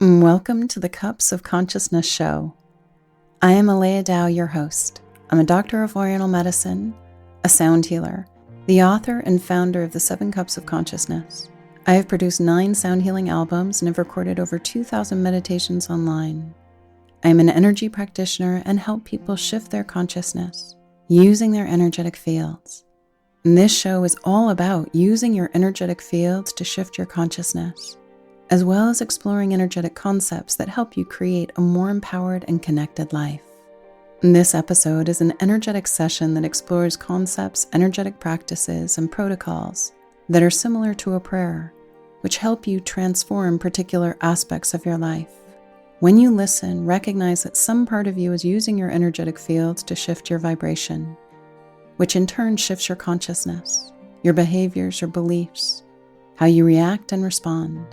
Welcome to the Cups of Consciousness show. I am Aleya, your host. I'm a doctor of Oriental medicine, a sound healer, the author and founder of the 7 Cups of Consciousness. I have produced 9 sound healing albums and have recorded over 2,000 meditations online. I am an energy practitioner and help people shift their consciousness using their energetic fields. And this show is all about using your energetic fields to shift your consciousness, as well as exploring energetic concepts that help you create a more empowered and connected life. This episode is an energetic session that explores concepts, energetic practices, and protocols that are similar to a prayer, which help you transform particular aspects of your life. When you listen, recognize that some part of you is using your energetic fields to shift your vibration, which in turn shifts your consciousness, your behaviors, your beliefs, how you react and respond.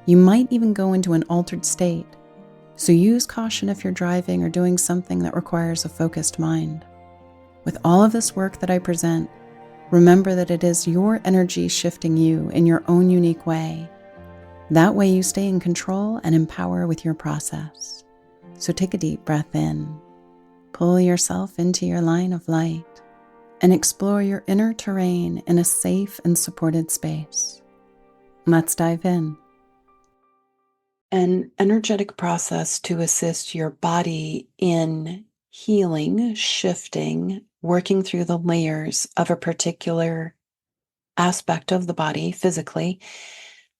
You might even go into an altered state, so use caution if you're driving or doing something that requires a focused mind. With all of this work that I present, remember that it is your energy shifting you in your own unique way. That way you stay in control and empower with your process. So take a deep breath in, pull yourself into your line of light, and explore your inner terrain in a safe and supported space. Let's dive in. An energetic process to assist your body in healing, shifting, working through the layers of a particular aspect of the body physically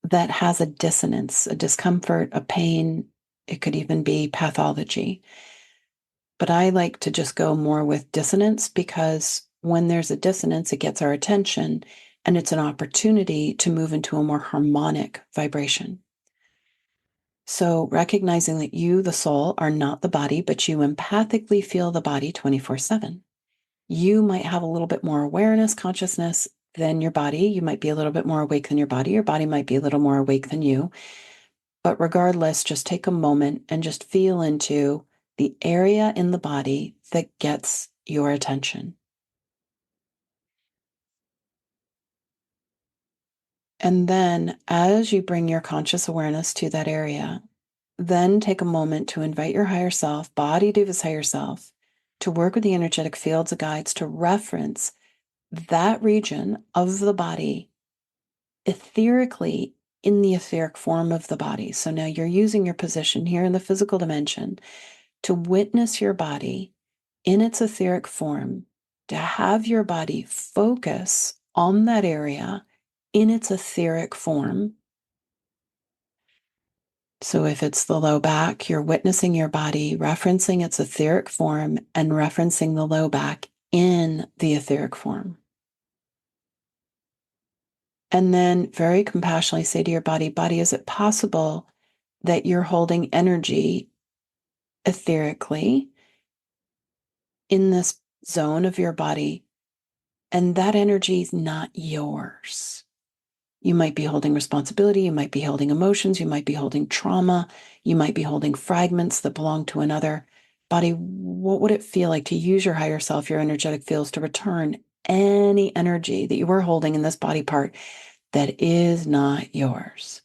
that has a dissonance, a discomfort, a pain. It could even be pathology. But I like to just go more with dissonance, because when there's a dissonance, it gets our attention and it's an opportunity to move into a more harmonic vibration. So recognizing that you, the soul, are not the body, but you empathically feel the body 24/7. You might have a little bit more awareness, consciousness than your body. You might be a little bit more awake than your body. Your body might be a little more awake than you. But regardless, just take a moment and just feel into the area in the body that gets your attention. And then as you bring your conscious awareness to that area, then take a moment to invite your higher self, body devas higher self, to work with the energetic fields of guides to reference that region of the body etherically in the etheric form of the body. So now you're using your position here in the physical dimension to witness your body in its etheric form, to have your body focus on that area in its etheric form. So if it's the low back, you're witnessing your body, referencing its etheric form and referencing the low back in the etheric form. And then very compassionately say to your body, is it possible that you're holding energy etherically in this zone of your body, and that energy is not yours? You might be holding responsibility, you might be holding emotions, you might be holding trauma, you might be holding fragments that belong to another. Body, what would it feel like to use your higher self, your energetic fields, to return any energy that you were holding in this body part that is not yours?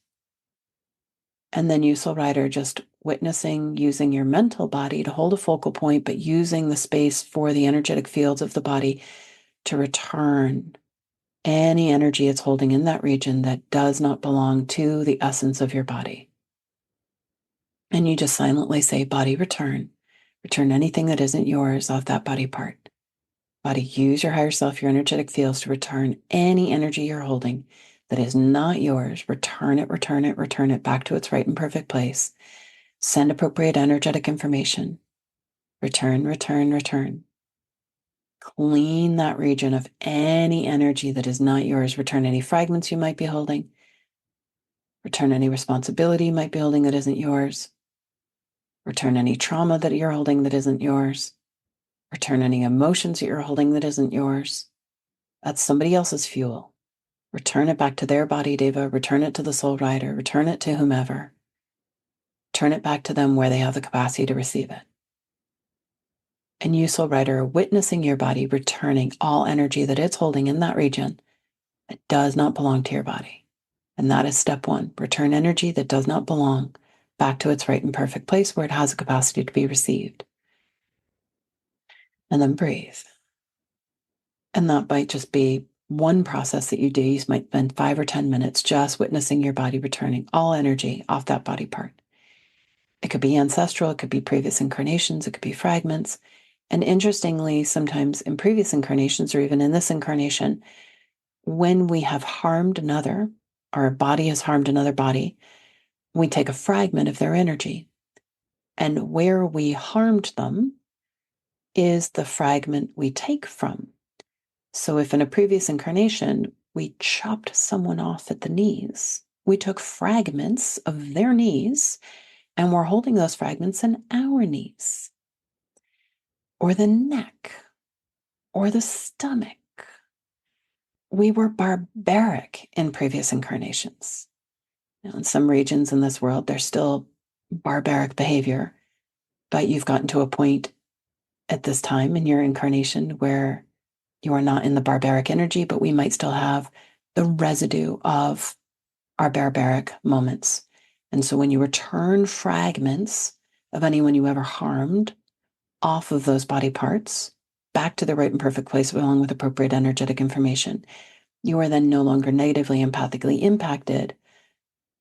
And then you, soul rider, just witnessing, using your mental body to hold a focal point, but using the space for the energetic fields of the body to return any energy it's holding in that region that does not belong to the essence of your body. And you just silently say, body, return. Return anything that isn't yours off that body part. Body, use your higher self, your energetic fields, to return any energy you're holding that is not yours. Return it back to its right and perfect place. Send appropriate energetic information. Return. Clean that region of any energy that is not yours. Return any fragments you might be holding. Return any responsibility you might be holding that isn't yours. Return any trauma that you're holding that isn't yours. Return any emotions that you're holding that isn't yours. That's somebody else's fuel. Return it back to their body, Deva. Return it to the soul rider. Return it to whomever. Turn it back to them where they have the capacity to receive it. And you, soul rider, are witnessing your body returning all energy that it's holding in that region that does not belong to your body. And that is step 1. Return energy that does not belong back to its right and perfect place where it has a capacity to be received. And then breathe. And that might just be one process that you do. You might spend 5 or 10 minutes just witnessing your body returning all energy off that body part. It could be ancestral, it could be previous incarnations, it could be fragments. And interestingly, sometimes in previous incarnations or even in this incarnation, when we have harmed another, or a body has harmed another body, we take a fragment of their energy. And where we harmed them is the fragment we take from. So if in a previous incarnation, we chopped someone off at the knees, we took fragments of their knees and we're holding those fragments in our knees, or the neck, or the stomach. We were barbaric in previous incarnations. Now, in some regions in this world, there's still barbaric behavior, but you've gotten to a point at this time in your incarnation where you are not in the barbaric energy, but we might still have the residue of our barbaric moments. And so when you return fragments of anyone you ever harmed off of those body parts back to the right and perfect place along with appropriate energetic information, you are then no longer negatively empathically impacted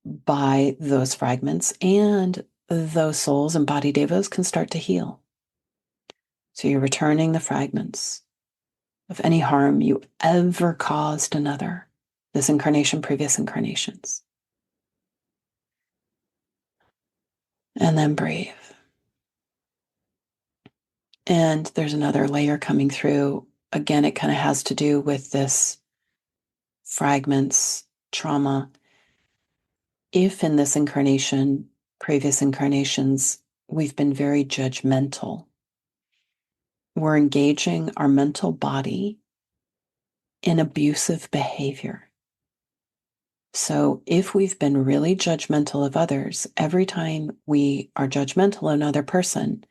by those fragments, and those souls and body devas can start to heal. So you're returning the fragments of any harm you ever caused another, this incarnation, previous incarnations. And then breathe. And there's another layer coming through. Again, it kind of has to do with this fragments, trauma. If in this incarnation, previous incarnations, we've been very judgmental, we're engaging our mental body in abusive behavior. So if we've been really judgmental of others, every time we are judgmental of another person,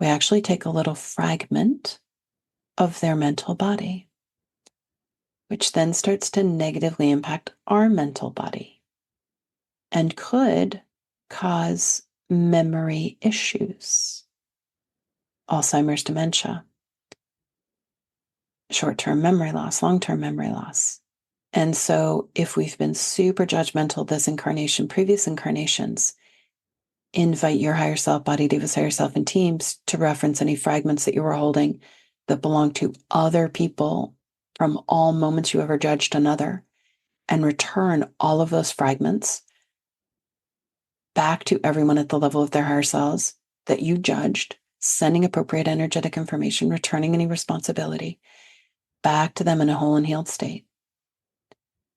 we actually take a little fragment of their mental body, which then starts to negatively impact our mental body and could cause memory issues, Alzheimer's, dementia, short-term memory loss, long-term memory loss. And so if we've been super judgmental this incarnation, previous incarnations, invite your higher self, body devas, higher self, and teams to reference any fragments that you were holding that belong to other people from all moments you ever judged another, and return all of those fragments back to everyone at the level of their higher selves that you judged, sending appropriate energetic information, returning any responsibility back to them in a whole and healed state.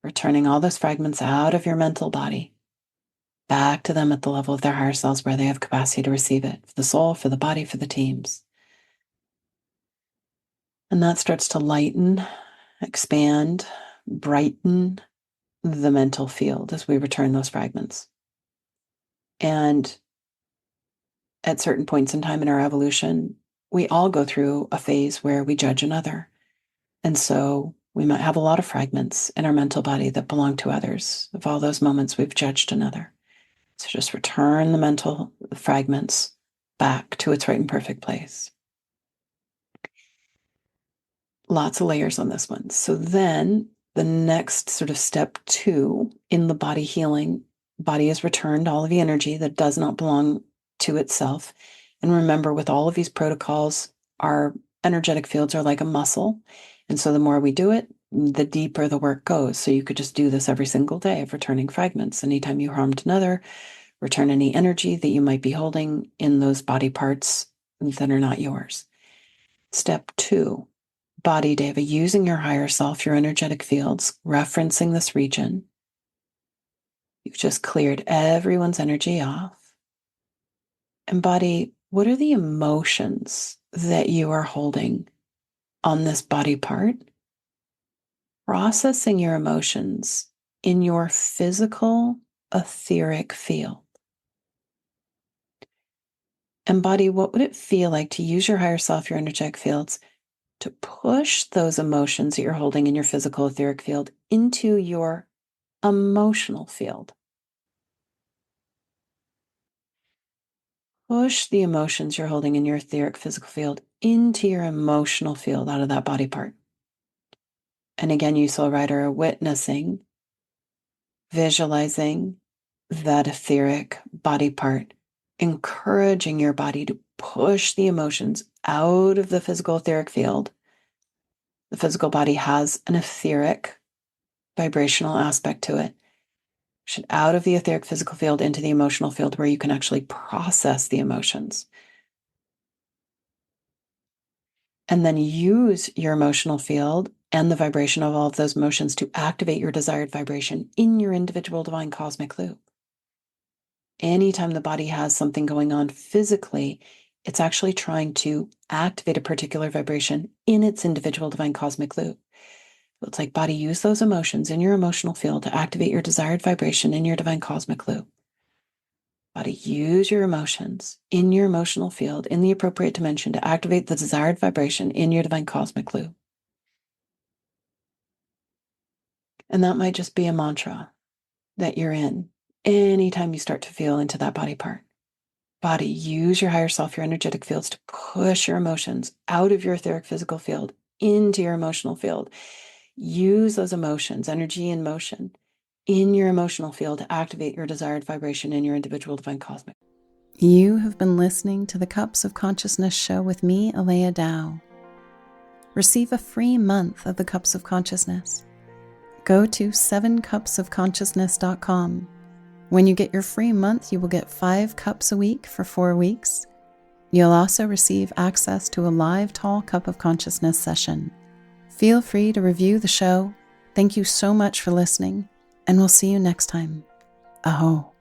Returning all those fragments out of your mental body back to them at the level of their higher selves where they have capacity to receive it, for the soul, for the body, for the teams. And that starts to lighten, expand, brighten the mental field as we return those fragments. And at certain points in time in our evolution, we all go through a phase where we judge another. And so we might have a lot of fragments in our mental body that belong to others of all those moments we've judged another. So just return the mental fragments back to its right and perfect place. Lots of layers on this one. So then the next sort of step 2 in the body healing, body has returned all of the energy that does not belong to itself. And remember, with all of these protocols, our energetic fields are like a muscle. And so the more we do it, the deeper the work goes. So you could just do this every single day of returning fragments. Anytime you harmed another, return any energy that you might be holding in those body parts that are not yours. Step 2, body deva, using your higher self, your energetic fields, referencing this region. You've just cleared everyone's energy off. And body, what are the emotions that you are holding on this body part? Processing your emotions in your physical etheric field. And body, what would it feel like to use your higher self, your energetic fields, to push those emotions that you're holding in your physical etheric field into your emotional field? push the emotions you're holding in your etheric physical field into your emotional field out of that body part. And again, you soul rider are witnessing, visualizing that etheric body part, encouraging your body to push the emotions out of the physical etheric field. The physical body has an etheric vibrational aspect to it. Push it out of the etheric physical field into the emotional field where you can actually process the emotions. And then use your emotional field and the vibration of all of those emotions to activate your desired vibration in your individual divine cosmic loop. Anytime the body has something going on physically, it's actually trying to activate a particular vibration in its individual divine cosmic loop. So it's like, body, use those emotions in your emotional field to activate your desired vibration in your divine cosmic loop. Body, use your emotions in your emotional field in the appropriate dimension to activate the desired vibration in your divine cosmic loop. And that might just be a mantra that you're in anytime you start to feel into that body part. Body, use your higher self, your energetic fields to push your emotions out of your etheric physical field into your emotional field. Use those emotions, energy and motion, in your emotional field to activate your desired vibration in your individual divine cosmic. You have been listening to the Cups of Consciousness show with me, Aleya Dow. Receive a free month of the Cups of Consciousness. Go to 7cupsofconsciousness.com. When you get your free month, you will get 5 cups a week for 4 weeks. You'll also receive access to a live Tall Cup of Consciousness session. Feel free to review the show. Thank you so much for listening, and we'll see you next time. Aho.